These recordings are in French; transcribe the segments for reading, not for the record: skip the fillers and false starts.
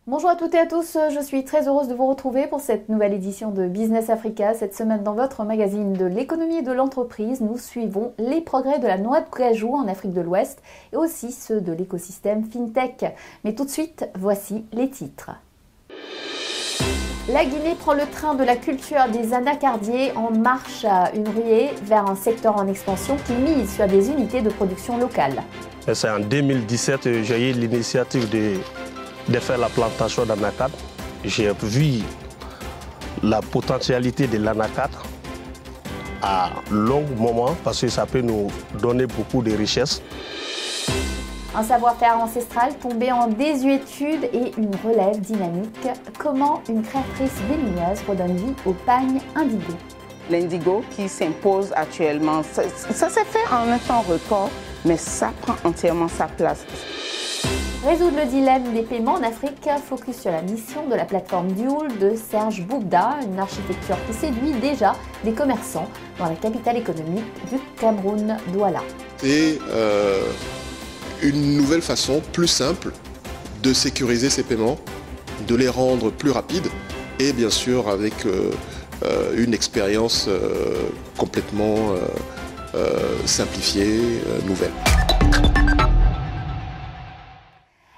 Bonjour à toutes et à tous, je suis très heureuse de vous retrouver pour cette nouvelle édition de Business Africa. Cette semaine dans votre magazine de l'économie et de l'entreprise, nous suivons les progrès de la noix de cajou en Afrique de l'Ouest et aussi ceux de l'écosystème FinTech. Mais tout de suite, voici les titres. La Guinée prend le train de la culture des anacardiers en marche à une ruée vers un secteur en expansion qui mise sur des unités de production locales. C'est en 2017 j'ai eu l'initiative de faire la plantation d'anacarde. J'ai vu la potentialité de l'anacarde à long moment parce que ça peut nous donner beaucoup de richesses. Un savoir-faire ancestral tombé en désuétude et une relève dynamique. Comment une créatrice béninoise redonne vie au pagne indigo? L'indigo qui s'impose actuellement, ça s'est fait en un temps record, mais ça prend entièrement sa place. Résoudre le dilemme des paiements en Afrique, focus sur la mission de la plateforme Dual de Serge Boubda, une architecture qui séduit déjà des commerçants dans la capitale économique du Cameroun, Douala. C'est une nouvelle façon plus simple de sécuriser ces paiements, de les rendre plus rapides et bien sûr avec une expérience complètement simplifiée, nouvelle.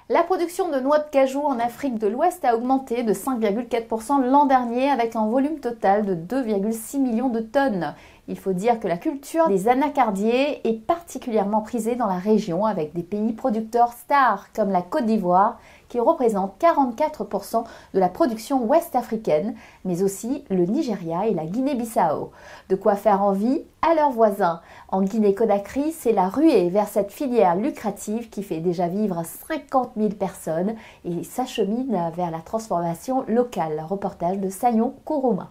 La production de noix de cajou en Afrique de l'Ouest a augmenté de 5,4% l'an dernier avec un volume total de 2,6 millions de tonnes. Il faut dire que la culture des anacardiers est particulièrement prisée dans la région avec des pays producteurs stars comme la Côte d'Ivoire qui représente 44% de la production ouest-africaine, mais aussi le Nigeria et la Guinée-Bissau. De quoi faire envie à leurs voisins. En Guinée-Conakry, c'est la ruée vers cette filière lucrative qui fait déjà vivre 50 000 personnes et s'achemine vers la transformation locale. Reportage de Sayon Kourouma.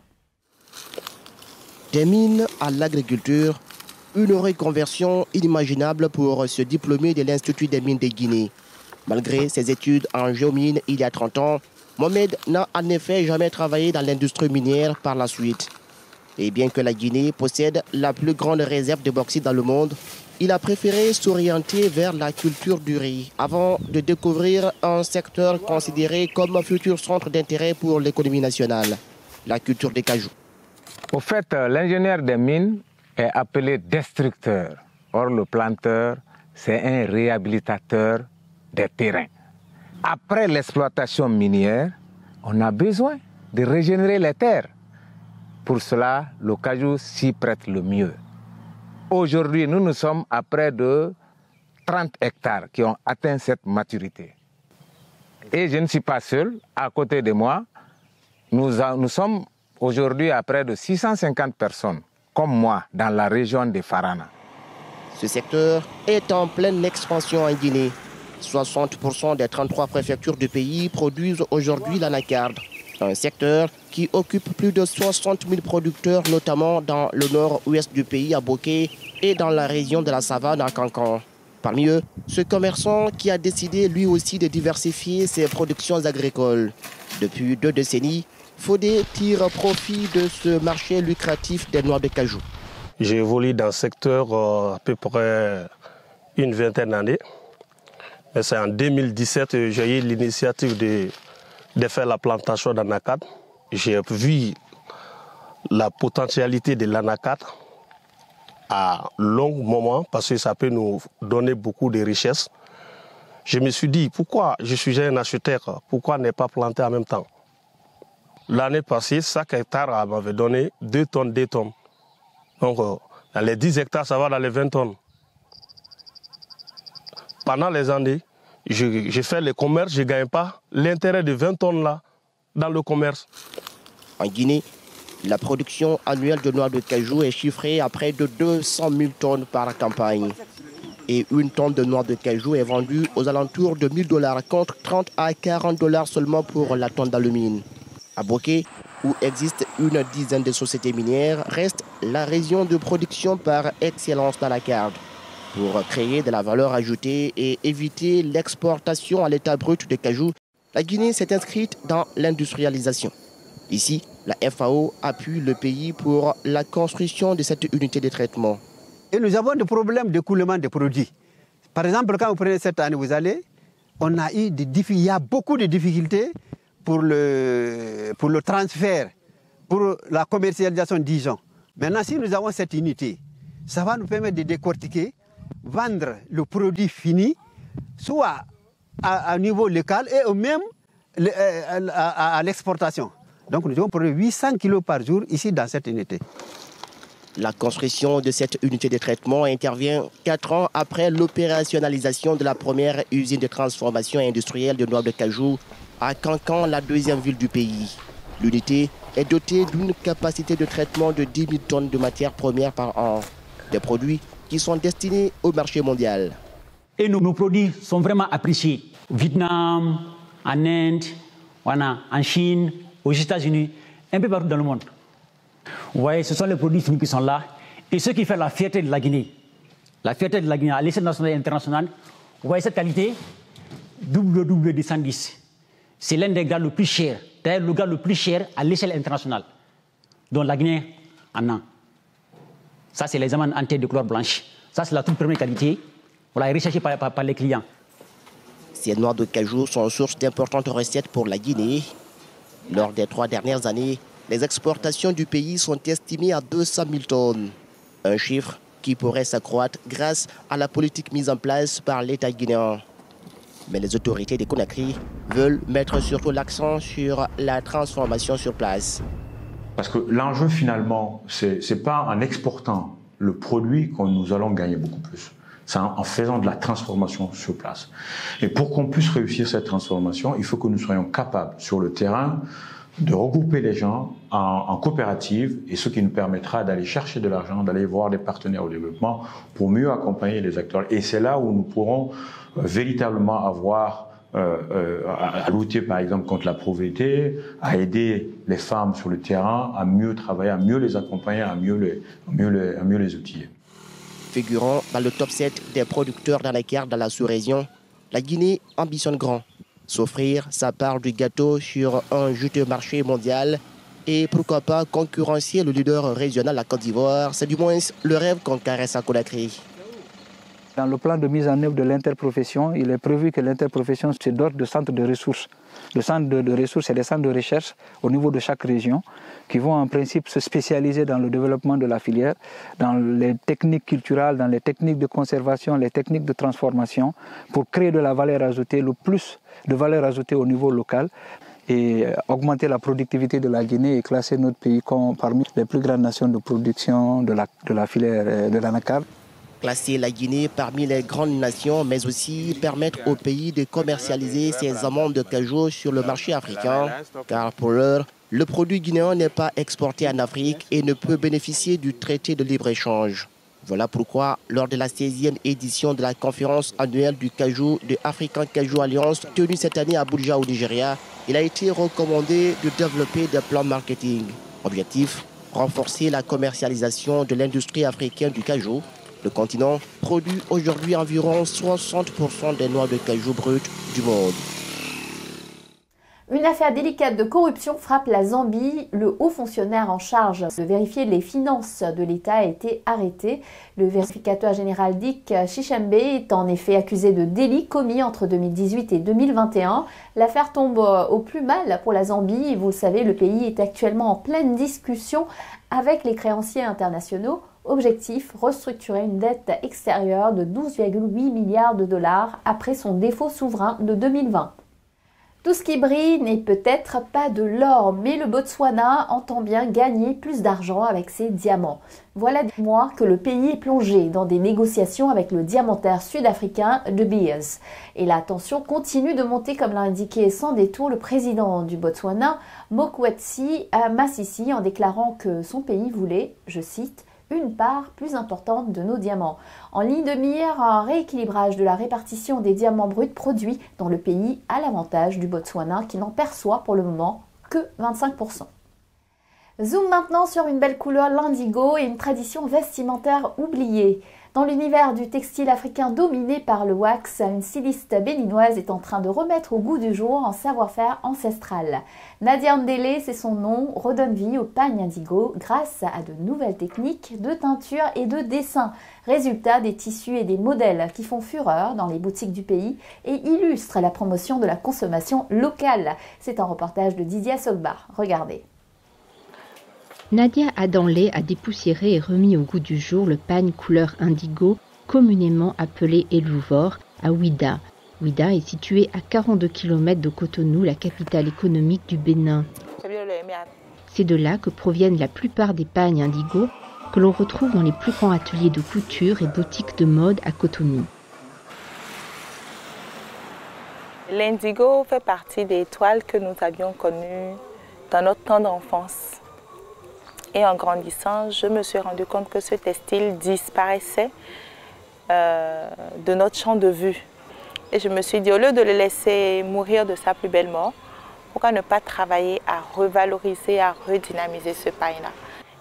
Des mines à l'agriculture, une reconversion inimaginable pour ce diplômé de l'Institut des mines de Guinée. Malgré ses études en géomine il y a 30 ans, Mohamed n'a en effet jamais travaillé dans l'industrie minière par la suite. Et bien que la Guinée possède la plus grande réserve de bauxite dans le monde, il a préféré s'orienter vers la culture du riz avant de découvrir un secteur considéré comme futur centre d'intérêt pour l'économie nationale, la culture des cajous. Au fait, l'ingénieur des mines est appelé destructeur. Or, le planteur, c'est un réhabilitateur des terrains. Après l'exploitation minière, on a besoin de régénérer les terres. Pour cela, le cajou s'y prête le mieux. Aujourd'hui, nous sommes à près de 30 hectares qui ont atteint cette maturité. Et je ne suis pas seul. À côté de moi, nous sommes aujourd'hui à près de 650 personnes, comme moi, dans la région de Farana. Ce secteur est en pleine expansion en Guinée. 60% des 33 préfectures du pays produisent aujourd'hui l'anacarde. Un secteur qui occupe plus de 60 000 producteurs, notamment dans le nord-ouest du pays à Boké et dans la région de la savane à Cancan. Parmi eux, ce commerçant qui a décidé lui aussi de diversifier ses productions agricoles. Depuis 2 décennies, Fodé tire profit de ce marché lucratif des noix de cajou. J'ai évolué dans le secteur à peu près une vingtaine d'années. C'est en 2017 j'ai eu l'initiative de faire la plantation d'anacarde. J'ai vu la potentialité de l'anacarde à long moment parce que ça peut nous donner beaucoup de richesses. Je me suis dit, pourquoi je suis un acheteur, pourquoi ne pas planter en même temps? L'année passée, chaque hectare m'avait donné 2 tonnes, 2 tonnes. Donc, dans les 10 hectares, ça va dans les 20 tonnes. Pendant les années, je fais le commerce, je ne gagne pas l'intérêt de 20 tonnes là dans le commerce. En Guinée, la production annuelle de noix de cajou est chiffrée à près de 200 000 tonnes par campagne. Et une tonne de noix de cajou est vendue aux alentours de $1000 contre 30 à 40 $ seulement pour la tonne d'alumine. À Boké, où existe une dizaine de sociétés minières, reste la région de production par excellence d'anacarde. Pour créer de la valeur ajoutée et éviter l'exportation à l'état brut de cajou, la Guinée s'est inscrite dans l'industrialisation. Ici, La FAO appuie le pays pour la construction de cette unité de traitement. Et nous avons des problèmes d'écoulement des produits. Par exemple, quand vous prenez cette année, on a eu il y a beaucoup de difficultés pour le transfert, pour la commercialisation, disons. Maintenant, si nous avons cette unité, ça va nous permettre de décortiquer, vendre le produit fini, soit à niveau local et même à l'exportation. Donc nous devons produire 800 kg par jour ici dans cette unité. La construction de cette unité de traitement intervient 4 ans après l'opérationnalisation de la première usine de transformation industrielle de noix de cajou à Kankan, la deuxième ville du pays. L'unité est dotée d'une capacité de traitement de 10 000 tonnes de matières premières par an. Des produits qui sont destinés au marché mondial. Et nos produits sont vraiment appréciés. Au Vietnam, en Inde, en Chine, aux États-Unis, un peu partout dans le monde. Vous voyez, ce sont les produits finis qui sont là. Et ce qui fait la fierté de la Guinée. La fierté de la Guinée à l'échelle nationale et internationale. Vous voyez cette qualité WW210. C'est l'un des gars le plus cher. D'ailleurs, le gars le plus cher à l'échelle internationale. Dont la Guinée en a. Ça, c'est les amandes entières de couleur blanche. Ça, c'est la toute première qualité. Voilà, recherchée par les clients. Ces noix de cajou sont source d'importantes recettes pour la Guinée. Lors des 3 dernières années, les exportations du pays sont estimées à 200 000 tonnes. Un chiffre qui pourrait s'accroître grâce à la politique mise en place par l'État guinéen. Mais les autorités de Conakry veulent mettre surtout l'accent sur la transformation sur place. Parce que l'enjeu finalement, c'est pas en exportant le produit que nous allons gagner beaucoup plus. C'est en faisant de la transformation sur place. Et pour qu'on puisse réussir cette transformation, il faut que nous soyons capables sur le terrain de regrouper les gens en coopérative, et ce qui nous permettra d'aller chercher de l'argent, d'aller voir des partenaires au développement pour mieux accompagner les acteurs. Et c'est là où nous pourrons véritablement avoir à lutter par exemple contre la pauvreté, à aider les femmes sur le terrain, à mieux travailler, à mieux les accompagner, à mieux les outiller. Figurant dans le top 7 des producteurs d'anacards dans la sous-région, la Guinée ambitionne grand. S'offrir sa part du gâteau sur un juteux marché mondial et pourquoi pas concurrencer le leader régional, la Côte d'Ivoire. C'est du moins le rêve qu'on caresse à Conakry. Dans le plan de mise en œuvre de l'interprofession, il est prévu que l'interprofession se dote de centres de ressources. Le centre de ressources et des centres de recherche au niveau de chaque région qui vont en principe se spécialiser dans le développement de la filière, dans les techniques culturelles, dans les techniques de conservation, les techniques de transformation pour créer de la valeur ajoutée, le plus de valeur ajoutée au niveau local et augmenter la productivité de la Guinée et classer notre pays comme parmi les plus grandes nations de production de la filière de l'anacarde. Classer la Guinée parmi les grandes nations, mais aussi permettre au pays de commercialiser ses amandes de cajou sur le marché africain. Car pour l'heure, le produit guinéen n'est pas exporté en Afrique et ne peut bénéficier du traité de libre-échange. Voilà pourquoi, lors de la 16e édition de la conférence annuelle du cajou de African Cajou Alliance, tenue cette année à Abuja au Nigeria, il a été recommandé de développer des plans marketing. Objectif, renforcer la commercialisation de l'industrie africaine du cajou. Le continent produit aujourd'hui environ 60% des noix de cajou brutes du monde. Une affaire délicate de corruption frappe la Zambie. Le haut fonctionnaire en charge de vérifier les finances de l'État a été arrêté. Le vérificateur général Dick Chichembe est en effet accusé de délits commis entre 2018 et 2021. L'affaire tombe au plus mal pour la Zambie. Vous le savez, le pays est actuellement en pleine discussion avec les créanciers internationaux. Objectif, restructurer une dette extérieure de 12,8 milliards de dollars après son défaut souverain de 2020. Tout ce qui brille n'est peut-être pas de l'or, mais le Botswana entend bien gagner plus d'argent avec ses diamants. Voilà des mois que le pays est plongé dans des négociations avec le diamantaire sud-africain De Beers. Et la tension continue de monter, comme l'a indiqué sans détour le président du Botswana, Mokgweetsi Masisi, en déclarant que son pays voulait, je cite, une part plus importante de nos diamants. En ligne de mire, un rééquilibrage de la répartition des diamants bruts produits dans le pays à l'avantage du Botswana qui n'en perçoit pour le moment que 25%. Zoom maintenant sur une belle couleur, l'indigo, et une tradition vestimentaire oubliée. Dans l'univers du textile africain dominé par le wax, une styliste béninoise est en train de remettre au goût du jour un savoir-faire ancestral. Nadia Ndele, c'est son nom, redonne vie au pagne indigo grâce à de nouvelles techniques de teinture et de dessin. Résultat, des tissus et des modèles qui font fureur dans les boutiques du pays et illustrent la promotion de la consommation locale. C'est un reportage de Didier Solbar. Regardez. Nadia Ndele a dépoussiéré et remis au goût du jour le pagne couleur indigo, communément appelé Elouvor, à Ouida. Ouida est située à 42 km de Cotonou, la capitale économique du Bénin. C'est de là que proviennent la plupart des pagnes indigo que l'on retrouve dans les plus grands ateliers de couture et boutiques de mode à Cotonou. L'indigo fait partie des toiles que nous avions connues dans notre temps d'enfance. Et en grandissant, je me suis rendu compte que ce textile disparaissait de notre champ de vue. Et je me suis dit, au lieu de le laisser mourir de sa plus belle mort, pourquoi ne pas travailler à revaloriser, à redynamiser ce pagne-là?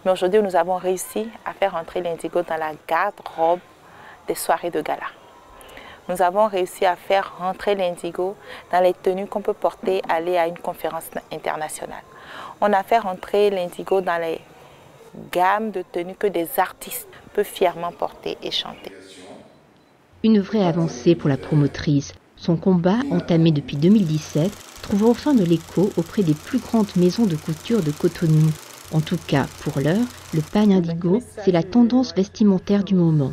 Mais aujourd'hui, nous avons réussi à faire entrer l'indigo dans la garde-robe des soirées de gala. Nous avons réussi à faire rentrer l'indigo dans les tenues qu'on peut porter, aller à une conférence internationale. On a fait rentrer l'indigo dans les gammes de tenues que des artistes peuvent fièrement porter et chanter. Une vraie avancée pour la promotrice. Son combat, entamé depuis 2017, trouve enfin de l'écho auprès des plus grandes maisons de couture de Cotonou. En tout cas, pour l'heure, le pagne indigo, c'est la tendance vestimentaire du moment.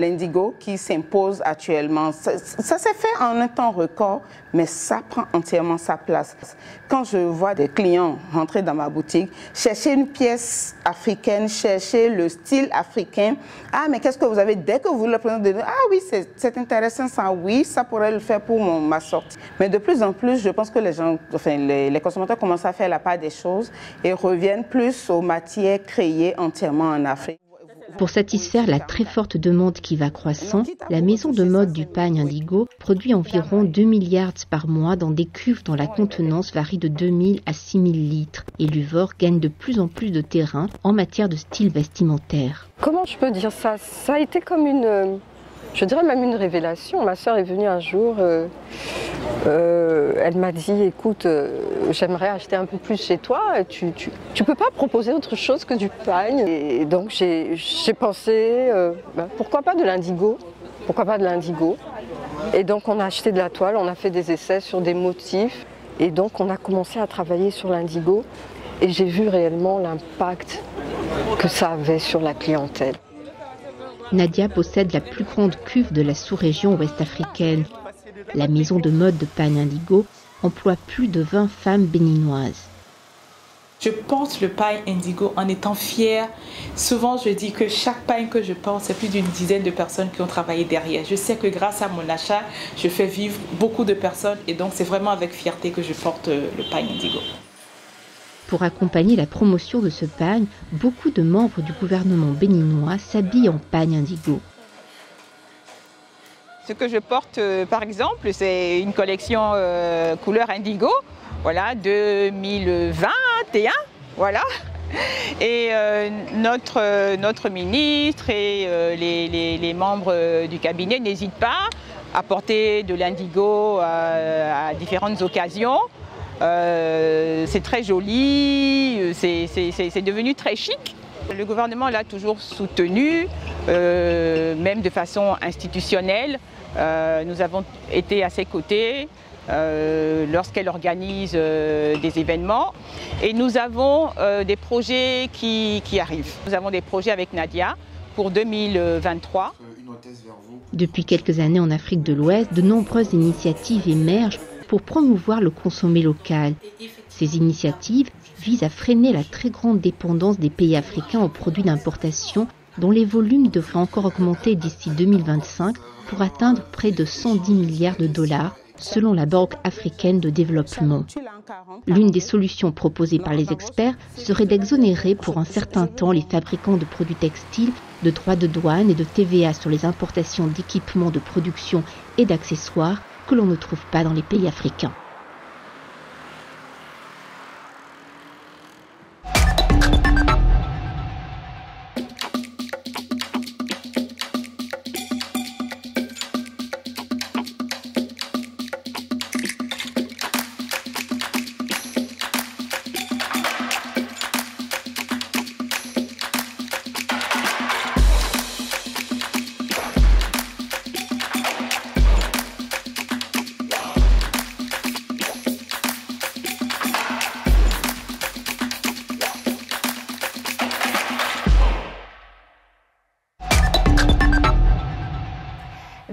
L'indigo qui s'impose actuellement, ça s'est fait en un temps record, mais ça prend entièrement sa place. Quand je vois des clients rentrer dans ma boutique, chercher une pièce africaine, chercher le style africain, ah mais qu'est-ce que vous avez? Dès que vous le prenez, ah oui, c'est intéressant ça, oui, ça pourrait le faire pour ma sortie. Mais de plus en plus, je pense que les gens, enfin les consommateurs commencent à faire la part des choses et reviennent plus aux matières créées entièrement en Afrique. Pour satisfaire la très forte demande qui va croissant, la maison de mode du pagne indigo produit environ 2 milliards par mois dans des cuves dont la contenance varie de 2000 à 6000 litres. Et Luvor gagne de plus en plus de terrain en matière de style vestimentaire. Comment je peux dire ça? Ça a été comme je dirais même une révélation. Ma sœur est venue un jour, elle m'a dit, écoute, j'aimerais acheter un peu plus chez toi, tu peux pas proposer autre chose que du pagne? Et donc j'ai pensé, pourquoi pas de l'indigo? Pourquoi pas de l'indigo? Et donc on a acheté de la toile, on a fait des essais sur des motifs, et donc on a commencé à travailler sur l'indigo, et j'ai vu réellement l'impact que ça avait sur la clientèle. Nadia possède la plus grande cuve de la sous-région ouest-africaine. La maison de mode de pagne indigo emploie plus de 20 femmes béninoises. Je porte le pagne indigo en étant fière. Souvent, je dis que chaque pagne que je porte, c'est plus d'une dizaine de personnes qui ont travaillé derrière. Je sais que grâce à mon achat, je fais vivre beaucoup de personnes et donc c'est vraiment avec fierté que je porte le pagne indigo. Pour accompagner la promotion de ce pagne, beaucoup de membres du gouvernement béninois s'habillent en pagne indigo. Ce que je porte, par exemple, c'est une collection couleur indigo, voilà, 2021, voilà. Et notre ministre et les membres du cabinet n'hésitent pas à porter de l'indigo à différentes occasions. C'est très joli, c'est devenu très chic. Le gouvernement l'a toujours soutenu, même de façon institutionnelle. Nous avons été à ses côtés lorsqu'elle organise des événements. Et nous avons des projets qui arrivent. Nous avons des projets avec Nadia pour 2023. Depuis quelques années en Afrique de l'Ouest, de nombreuses initiatives émergent pour promouvoir le consommé local. Ces initiatives visent à freiner la très grande dépendance des pays africains aux produits d'importation dont les volumes devraient encore augmenter d'ici 2025 pour atteindre près de 110 milliards de dollars selon la Banque africaine de développement. L'une des solutions proposées par les experts serait d'exonérer pour un certain temps les fabricants de produits textiles de droits de douane et de TVA sur les importations d'équipements de production et d'accessoires que l'on ne trouve pas dans les pays africains.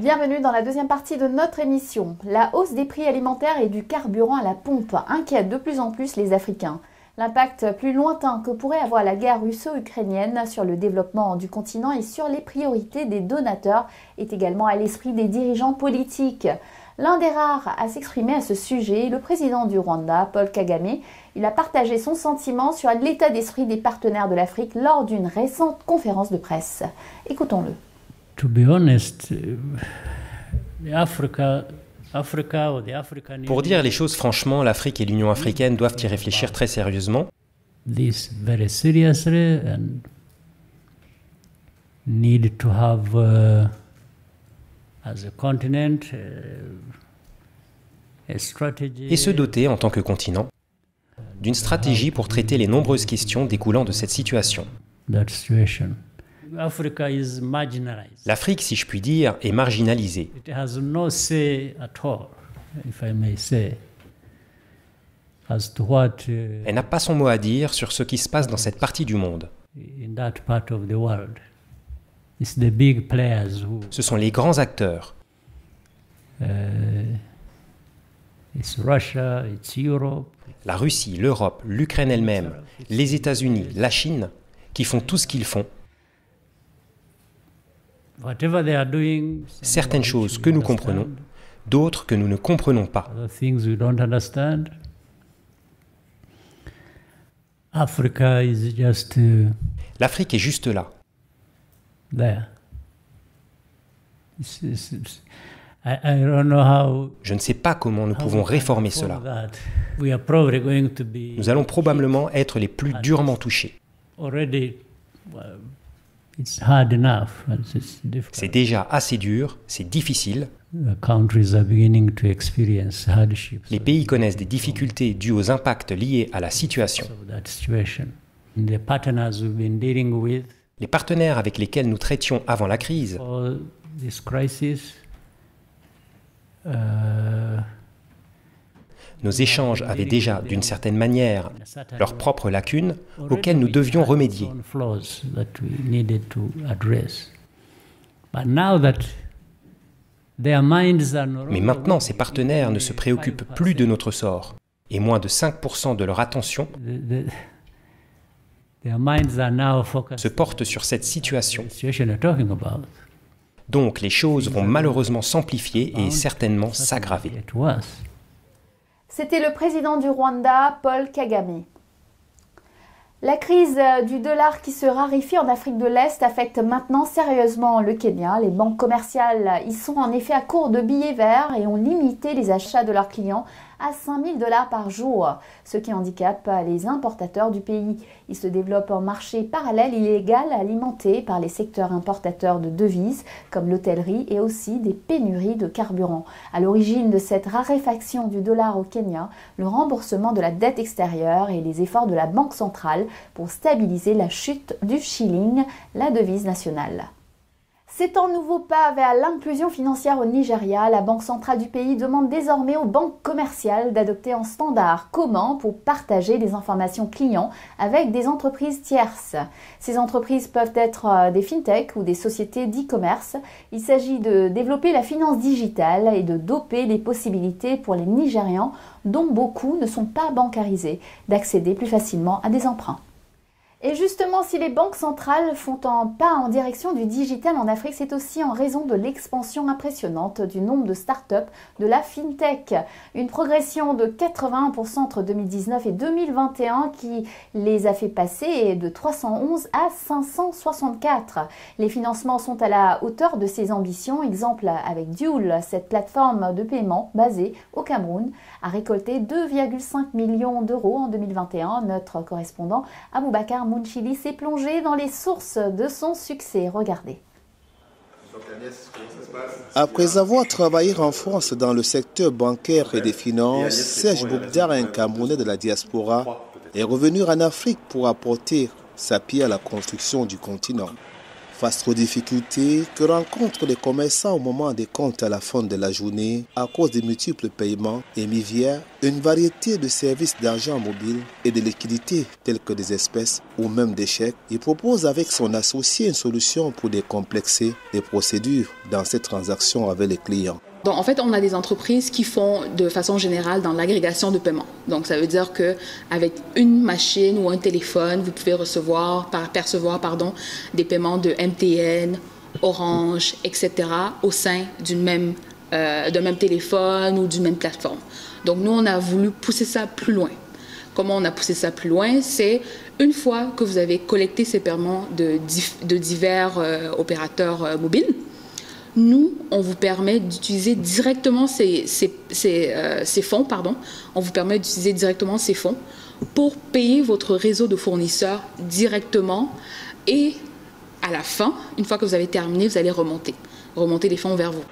Bienvenue dans la deuxième partie de notre émission. La hausse des prix alimentaires et du carburant à la pompe inquiète de plus en plus les Africains. L'impact plus lointain que pourrait avoir la guerre russo-ukrainienne sur le développement du continent et sur les priorités des donateurs est également à l'esprit des dirigeants politiques. L'un des rares à s'exprimer à ce sujet, le président du Rwanda, Paul Kagame, il a partagé son sentiment sur l'état d'esprit des partenaires de l'Afrique lors d'une récente conférence de presse. Écoutons-le. To be honest, Pour dire les choses franchement, l'Afrique et l'Union africaine doivent y réfléchir très sérieusement. This very seriously and need to have, as a continent, a strategy. Et se doter, en tant que continent, d'une stratégie pour traiter les nombreuses questions découlant de cette situation. That situation. Africa is marginalized. L'Afrique, si je puis dire, est marginalisée. It has no say at all, if I may say, as to what. Elle n'a pas son mot à dire sur ce qui se passe dans cette partie du monde. In that part of the world, it's the big players who. Ce sont les grands acteurs. It's Russia, it's Europe. La Russie, l'Europe, l'Ukraine elle-même, les États-Unis, la Chine, qui font tout ce qu'ils font. Certaines choses que nous comprenons, d'autres que nous ne comprenons pas. L'Afrique est juste là. Je ne sais pas comment nous pouvons réformer cela. Nous allons probablement être les plus durement touchés. C'est déjà assez dur, c'est difficile. Les pays connaissent des difficultés dues aux impacts liés à la situation. Les partenaires avec lesquels nous traitions avant la crise nos échanges avaient déjà, d'une certaine manière, leurs propres lacunes auxquelles nous devions remédier. Mais maintenant, ces partenaires ne se préoccupent plus de notre sort, et moins de 5% de leur attention se porte sur cette situation. Donc les choses vont malheureusement s'amplifier et certainement s'aggraver. C'était le président du Rwanda, Paul Kagame. La crise du dollar qui se raréfie en Afrique de l'Est affecte maintenant sérieusement le Kenya. Les banques commerciales y sont en effet à court de billets verts et ont limité les achats de leurs clients à 5 000 $ par jour, ce qui handicape les importateurs du pays. Il se développe un marché parallèle illégal alimenté par les secteurs importateurs de devises comme l'hôtellerie et aussi des pénuries de carburant. À l'origine de cette raréfaction du dollar au Kenya, le remboursement de la dette extérieure et les efforts de la Banque centrale pour stabiliser la chute du shilling, la devise nationale. C'est un nouveau pas vers l'inclusion financière au Nigeria. La Banque centrale du pays demande désormais aux banques commerciales d'adopter un standard commun pour partager les informations clients avec des entreprises tierces. Ces entreprises peuvent être des fintechs ou des sociétés d'e-commerce. Il s'agit de développer la finance digitale et de doper les possibilités pour les Nigérians, dont beaucoup ne sont pas bancarisés, d'accéder plus facilement à des emprunts. Et justement, si les banques centrales font un pas en direction du digital en Afrique, c'est aussi en raison de l'expansion impressionnante du nombre de startups de la FinTech. Une progression de 81% entre 2019 et 2021 qui les a fait passer de 311 à 564. Les financements sont à la hauteur de ces ambitions. Exemple avec Duel, cette plateforme de paiement basée au Cameroun, a récolté 2,5 millions d'euros en 2021. Notre correspondant Aboubakar Mounchili s'est plongé dans les sources de son succès. Regardez. Après avoir travaillé en France dans le secteur bancaire et des finances, Serge Boukdar, un Camerounais de la diaspora, est revenu en Afrique pour apporter sa pierre à la construction du continent. Face aux difficultés que rencontrent les commerçants au moment des comptes à la fin de la journée à cause des multiples paiements émis via une variété de services d'argent mobile et de liquidités tels que des espèces ou même des chèques, il propose avec son associé une solution pour décomplexer les procédures dans ces transactions avec les clients. Donc, en fait, on a des entreprises qui font de façon générale dans l'agrégation de paiement. Donc, ça veut dire qu'avec une machine ou un téléphone, vous pouvez percevoir des paiements de MTN, Orange, etc. au sein d'un même téléphone ou d'une même plateforme. Donc, nous, on a voulu pousser ça plus loin. Comment on a poussé ça plus loin? C'est une fois que vous avez collecté ces paiements de divers opérateurs mobiles, nous, on vous permet d'utiliser directement ces fonds, on vous permet d'utiliser directement ces fonds pour payer votre réseau de fournisseurs directement et à la fin, une fois que vous avez terminé, vous allez remonter les fonds vers vous.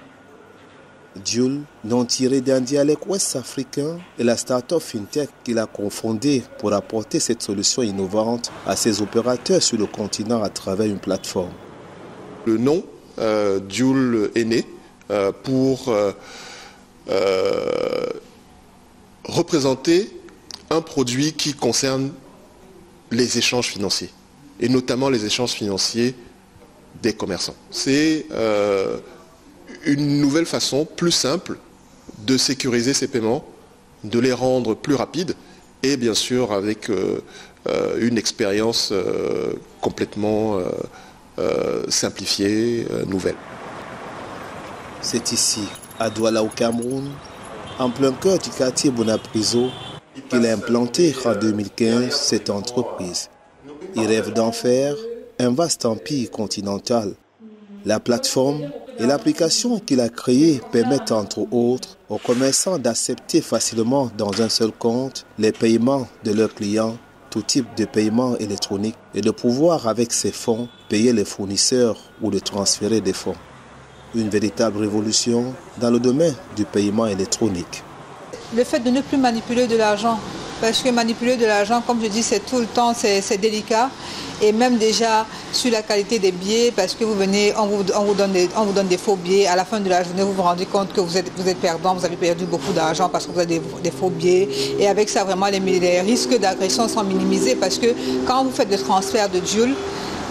Joule, nom tiré d'un dialecte ouest-africain, est la start-up FinTech qu'il a confondée pour apporter cette solution innovante à ses opérateurs sur le continent à travers une plateforme. Le nom Joule est né pour représenter un produit qui concerne les échanges financiers, et notamment les échanges financiers des commerçants. C'est une nouvelle façon plus simple de sécuriser ces paiements, de les rendre plus rapides et bien sûr avec une expérience complètement simplifiée, nouvelle. C'est ici, à Douala au Cameroun, en plein cœur du quartier Bonapriso, qu'il a implanté en 2015 cette entreprise. Il rêve d'en faire un vaste empire continental. La plateforme et l'application qu'il a créée permettent entre autres aux commerçants d'accepter facilement dans un seul compte les paiements de leurs clients, tout type de paiement électronique, et de pouvoir avec ces fonds payer les fournisseurs ou de transférer des fonds. Une véritable révolution dans le domaine du paiement électronique. Le fait de ne plus manipuler de l'argent, parce que manipuler de l'argent, comme je dis, c'est tout le temps, c'est délicat. Et même déjà sur la qualité des billets, parce que vous venez, on vous donne des faux billets. À la fin de la journée, vous vous rendez compte que vous êtes perdant, vous avez perdu beaucoup d'argent parce que vous avez des faux billets. Et avec ça, vraiment, les risques d'agression sont minimisés parce que quand vous faites le transfert de Joule,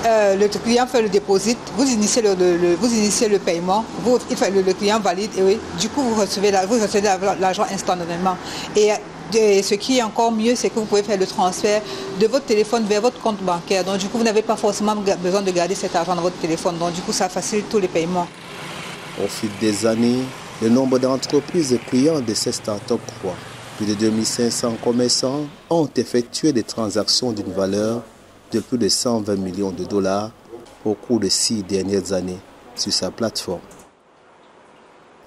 le client fait le dépôt, vous initiez le paiement, le client valide et oui, du coup vous recevez l'argent instantanément. Et ce qui est encore mieux, c'est que vous pouvez faire le transfert de votre téléphone vers votre compte bancaire. Donc du coup, vous n'avez pas forcément besoin de garder cet argent dans votre téléphone. Donc du coup, ça facilite tous les paiements. Au fil des années, le nombre d'entreprises et clients de ces startups croît. Plus de 2500 commerçants ont effectué des transactions d'une valeur de plus de 120 millions de dollars au cours des 6 dernières années sur sa plateforme.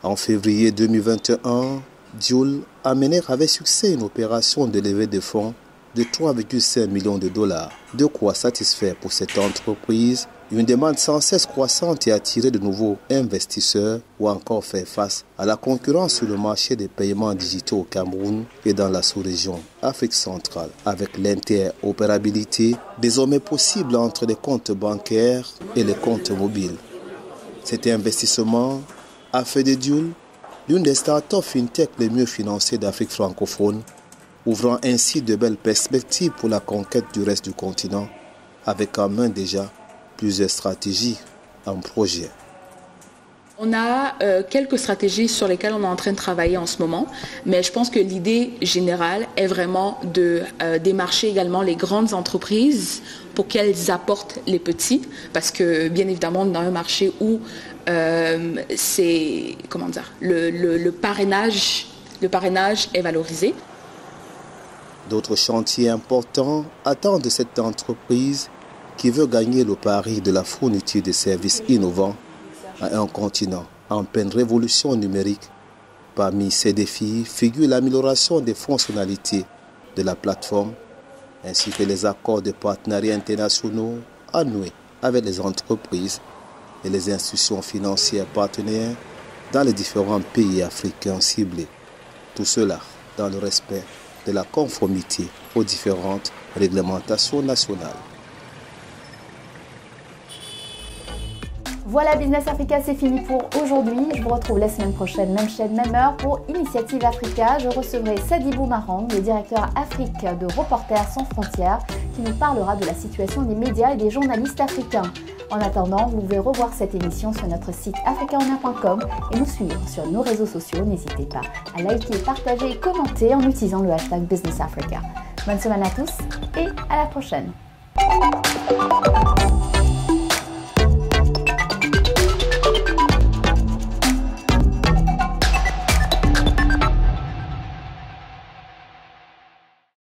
En février 2021, Joule a mené avec succès une opération de levée de fonds de 3,5 millions de dollars. De quoi satisfaire pour cette entreprise une demande sans cesse croissante et attirer de nouveaux investisseurs ou encore faire face à la concurrence sur le marché des paiements digitaux au Cameroun et dans la sous-région Afrique centrale, avec l'interopérabilité désormais possible entre les comptes bancaires et les comptes mobiles. Cet investissement a fait de Joule l'une des startups FinTech les mieux financées d'Afrique francophone, ouvrant ainsi de belles perspectives pour la conquête du reste du continent, avec en main déjà plusieurs stratégies en projet. On a quelques stratégies sur lesquelles on est en train de travailler en ce moment, mais je pense que l'idée générale est vraiment de démarcher également les grandes entreprises pour qu'elles apportent les petits, parce que bien évidemment on est dans un marché où c'est le parrainage est valorisé. D'autres chantiers importants attendent de cette entreprise qui veut gagner le pari de la fourniture de services innovants à un continent en pleine révolution numérique. Parmi ces défis figure l'amélioration des fonctionnalités de la plateforme ainsi que les accords de partenariat internationaux à nouer avec les entreprises et les institutions financières partenaires dans les différents pays africains ciblés. Tout cela dans le respect de la conformité aux différentes réglementations nationales. Voilà, Business Africa, c'est fini pour aujourd'hui. Je vous retrouve la semaine prochaine, même chaîne, même heure, pour Initiative Africa. Je recevrai Sadibou Marang, le directeur Afrique de Reporters sans frontières, qui nous parlera de la situation des médias et des journalistes africains. En attendant, vous pouvez revoir cette émission sur notre site africaoner.com et nous suivre sur nos réseaux sociaux. N'hésitez pas à liker, partager et commenter en utilisant le hashtag Business Africa. Bonne semaine à tous et à la prochaine.